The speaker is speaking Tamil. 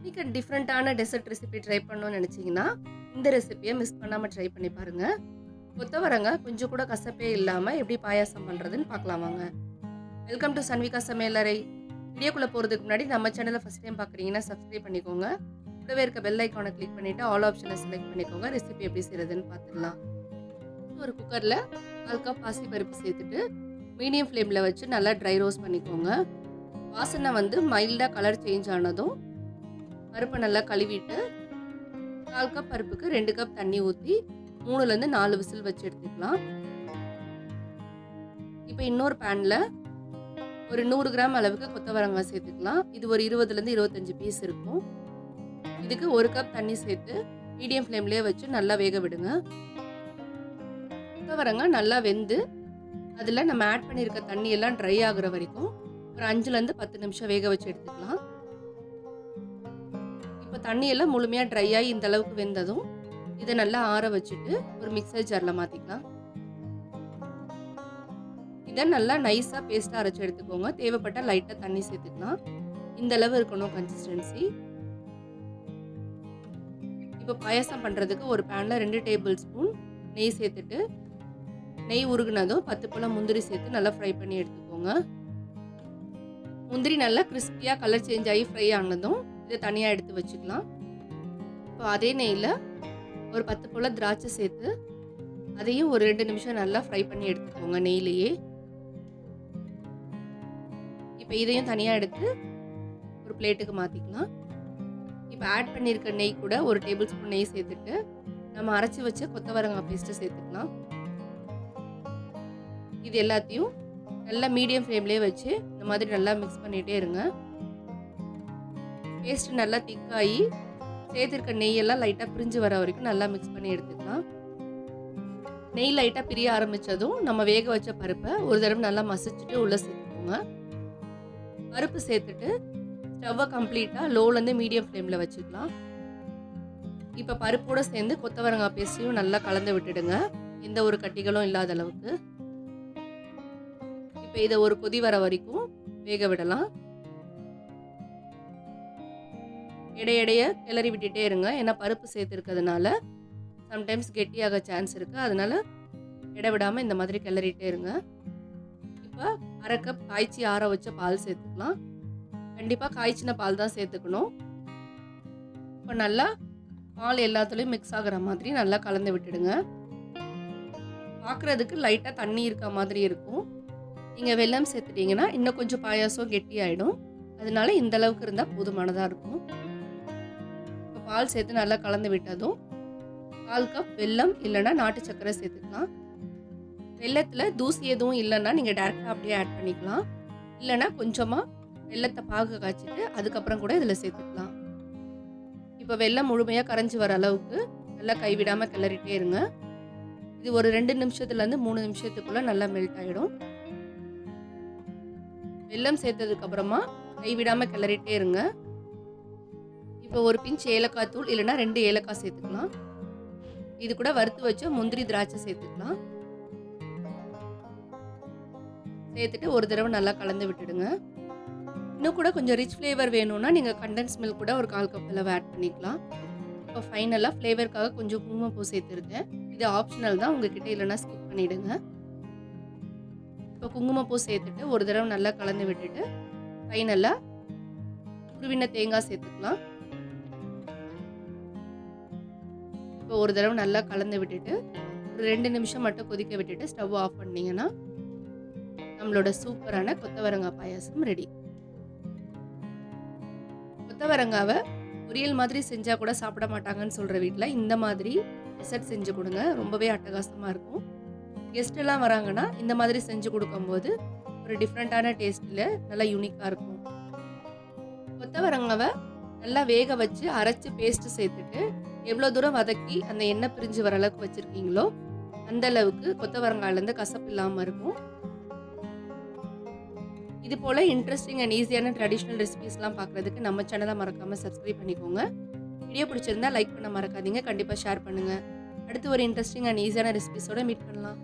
இன்னைக்கு டிஃப்ரெண்ட்டான டெசர்ட் ரெசிபி ட்ரை பண்ணணும்னு நினச்சிங்கன்னா, இந்த ரெசிபியை மிஸ் பண்ணாம ட்ரை பண்ணி பாருங்க. கொத்தவரங்காய் கொஞ்சம் கூட கசப்பே இல்லாம எப்படி பாயாசம் பண்றதுன்னு பார்க்கலாம் வாங்க. வெல்கம் டு சன்விகா சமையலறை. வீடியோக்குள்ள போறதுக்கு முன்னாடி நம்ம சேனலை ஃபர்ஸ்ட் டைம் பார்க்குறீங்கன்னா சப்ஸ்கிரைப் பண்ணிக்கோங்க. கூடவே இருக்க பெல் ஐக்கானை கிளிக் பண்ணிட்டு ஆல் ஆப்ஷனை செலக்ட் பண்ணிக்கோங்க. ரெசிபி எப்படி செய்யறதுன்னு பார்த்துடலாம். ஒரு குக்கரில் 1/4 கப் பாசிப்பருப்பு சேர்த்துட்டு மீடியம் ஃப்ளேமில் வச்சு நல்லா ட்ரை ரோஸ்ட் பண்ணிக்கோங்க. வாசனை வந்து மைல்டாக கலர் சேஞ்ச் ஆனதும் பருப்பை நல்லா கழுவிட்டு 1/4 கப் பருப்புக்கு 2 கப் தண்ணி ஊற்றி 3லேருந்து 4 விசில் வச்சு எடுத்துக்கலாம். இப்போ இன்னொரு பேனில் ஒரு 100 கிராம் அளவுக்கு கொத்தவரங்காய் சேர்த்துக்கலாம். இது ஒரு 20லேருந்து 25 பீஸ் இருக்கும். இதுக்கு 1 கப் தண்ணி சேர்த்து மீடியம் ஃப்ளேம்லேயே வச்சு நல்லா வேக விடுங்க. கொத்தவரங்காய் நல்லா வெந்து அதில் நம்ம ஆட் பண்ணியிருக்க தண்ணி எல்லாம் ட்ரை ஆகுற வரைக்கும் ஒரு 5லேருந்து 10 நிமிஷம் வேக வச்சு எடுத்துக்கலாம். இப்போ தண்ணியெல்லாம் முழுமையாக ட்ரை ஆகி இந்த அளவுக்கு வெந்ததும் இதை நல்லா ஆற வச்சுட்டு ஒரு மிக்சர் ஜாரில் மாற்றிக்கலாம். இதை நல்லா நைஸாக பேஸ்ட்டாக அரைச்சி எடுத்துக்கோங்க. தேவைப்பட்ட லைட்டாக தண்ணி சேர்த்துக்கலாம். இந்த அளவு இருக்கணும் கன்சிஸ்டன்சி. இப்போ பாயாசம் பண்ணுறதுக்கு ஒரு பேனில் 2 டேபிள் ஸ்பூன் நெய் சேர்த்துட்டு நெய் உருகுனதும் 10 பழம் முந்திரி சேர்த்து நல்லா ஃப்ரை பண்ணி எடுத்துக்கோங்க. முந்திரி நல்லா கிறிஸ்பியாக கலர் சேஞ்ச் ஆகி ஃப்ரை ஆனதும் இதை தனியாக எடுத்து வச்சுக்கலாம். இப்போ அதே நெய்யில் ஒரு 10 போல திராட்சை சேர்த்து அதையும் ஒரு 2 நிமிஷம் நல்லா ஃப்ரை பண்ணி எடுத்துக்கோங்க நெய்லேயே. இப்போ இதையும் தனியாக எடுத்து ஒரு பிளேட்டுக்கு மாற்றிக்கலாம். இப்போ ஆட் பண்ணியிருக்க நெய் கூட ஒரு டேபிள் ஸ்பூன் நெய் சேர்த்துட்டு நம்ம அரைச்சி வச்ச கொத்தவரங்காய் பேஸ்ட்டு சேர்த்துக்கலாம். இது எல்லாத்தையும் நல்லா மீடியம் ஃப்ளேம்லேயே வச்சு இந்த மாதிரி நல்லா மிக்ஸ் பண்ணிகிட்டே இருங்க. பேஸ்ட்டு நல்லா திக்காகி சேர்த்துருக்க நெய்யெல்லாம் லைட்டாக பிரிஞ்சு வர வரைக்கும் நல்லா மிக்ஸ் பண்ணி எடுத்துக்கலாம். நெய் லைட்டாக பிரிய ஆரம்பித்ததும் நம்ம வேக வச்ச பருப்பை ஒரு தடவை நல்லா மசிச்சுட்டு உள்ளே சேர்த்துக்கோங்க. பருப்பு சேர்த்துட்டு ஸ்டவ்வை கம்ப்ளீட்டாக லோலேருந்து மீடியம் ஃப்ளேமில் வச்சுக்கலாம். இப்போ பருப்போடு சேர்ந்து கொத்தவரங்காய் பேஸ்ட்டையும் நல்லா கலந்து விட்டுடுங்க, எந்த ஒரு கட்டிகளும் இல்லாத அளவுக்கு. இப்போ இதை ஒரு கொதி வர வரைக்கும் வேக விடலாம். இடையிடைய கிளறி விட்டுட்டே இருங்க, ஏன்னா பருப்பு சேர்த்துருக்கிறதுனால சம்டைம்ஸ் கெட்டியாக சான்ஸ் இருக்குது. அதனால விடாமல் இந்த மாதிரி கிளறிட்டே இருங்க. இப்போ 1/2 கப் காய்ச்சி ஆற வச்ச பால் சேர்த்துக்கலாம். கண்டிப்பாக காய்ச்சின பால் தான் சேர்த்துக்கணும். இப்போ நல்லா பால் எல்லாத்துலேயும் மிக்ஸ் ஆகிற மாதிரி நல்லா கலந்து விட்டுடுங்க. பார்க்குறதுக்கு லைட்டாக தண்ணி இருக்க மாதிரி இருக்கும். நீங்கள் வெல்லம் சேர்த்துட்டிங்கன்னா இன்னும் கொஞ்சம் பாயாசம் கெட்டி ஆகிடும். அதனால இந்த அளவுக்கு இருந்தால் போதுமானதாக இருக்கும். இப்போ பால் சேர்த்து நல்லா கலந்து விட்டதும் 1/4 கப் வெல்லம் இல்லைன்னா நாட்டு சர்க்கரை சேர்த்துக்கலாம். வெல்லத்தில் தூசி எதுவும் இல்லைன்னா நீங்கள் டேரெக்டாக அப்படியே ஆட் பண்ணிக்கலாம். இல்லைன்னா கொஞ்சமாக வெல்லத்தை பாகு காய்ச்சிட்டு அதுக்கப்புறம் கூட இதில் சேர்த்துக்கலாம். இப்போ வெல்லம் முழுமையாக கரைஞ்சி வர அளவுக்கு நல்லா கைவிடாமல் கிளறிட்டே இருங்க. இது ஒரு 2 நிமிஷத்துலேருந்து 3 நிமிஷத்துக்குள்ளே நல்லா மெல்ட் ஆகிடும். வெல்லம் சேர்த்ததுக்கப்புறமா கைவிடாமல் கிளறிட்டே இருங்க. இப்போ ஒரு பிஞ்ச் ஏலக்காய் தூள் இல்லைன்னா 2 ஏலக்காய் சேர்த்துக்கலாம். இது கூட வறுத்து வச்ச முந்திரி திராட்சை சேர்த்துக்கலாம். சேர்த்துட்டு ஒரு தடவை நல்லா கலந்து விட்டுடுங்க. இன்னும் கூட கொஞ்சம் ரிச் ஃப்ளேவர் வேணும்னா நீங்கள் கண்டென்ஸ் மில்க் கூட ஒரு 1/4 கப் அளவு ஆட் பண்ணிக்கலாம். இப்போ ஃபைனலாக ஃப்ளேவருக்காக கொஞ்சம் குங்குமப்பூ சேர்த்துருக்கேன். இது ஆப்ஷனல் தான், உங்ககிட்ட இல்லைன்னா ஸ்கிப் பண்ணிவிடுங்க. இப்போ குங்குமப்பூ சேர்த்துட்டு ஒரு தடவை நல்லா கலந்து விட்டுட்டு ஃபைனலாக துருவின தேங்காய் சேர்த்துக்கலாம். இப்போ ஒரு தடவை நல்லா கலந்து விட்டுட்டு ஒரு 2 நிமிஷம் மட்டும் கொதிக்க விட்டுட்டு ஸ்டவ் ஆஃப் பண்ணிங்கன்னா நம்மளோட சூப்பரான கொத்தவரங்காய் பாயாசம் ரெடி. கொத்தவரங்காவை பொரியல் மாதிரி செஞ்சால் கூட சாப்பிட மாட்டாங்கன்னு சொல்கிற வீட்டில் இந்த மாதிரி டெசர்ட் செஞ்சு கொடுங்க, ரொம்பவே அட்டகாசமாக இருக்கும். கெஸ்ட்டெல்லாம் வராங்கன்னா இந்த மாதிரி செஞ்சு கொடுக்கும்போது ஒரு டிஃப்ரெண்ட்டான டேஸ்ட்டில் நல்லா யூனிக்காக இருக்கும். கொத்தவரங்காவை நல்லா வேக வச்சு அரைச்சி பேஸ்ட்டு சேர்த்துட்டு எவ்வளோ தூரம் வதக்கி அந்த எண்ணெய் பிரிஞ்சு வர அளவுக்கு வச்சுருக்கீங்களோ அந்த அளவுக்கு கொத்தவரங்காயிலேருந்து கசப்பு இல்லாமல் இருக்கும். இது போல் இன்ட்ரெஸ்டிங் அண்ட் ஈஸியான ட்ரெடிஷ்னல் ரெசிபீஸ்லாம் பார்க்குறதுக்கு நம்ம சேனலை மறக்காமல் சப்ஸ்கிரைப் பண்ணிக்கோங்க. வீடியோ பிடிச்சிருந்தா லைக் பண்ண மறக்காதீங்க. கண்டிப்பாக ஷேர் பண்ணுங்கள். அடுத்து ஒரு இன்ட்ரெஸ்டிங் அண்ட் ஈஸியான ரெசிபீஸோடு மீட் பண்ணலாம்.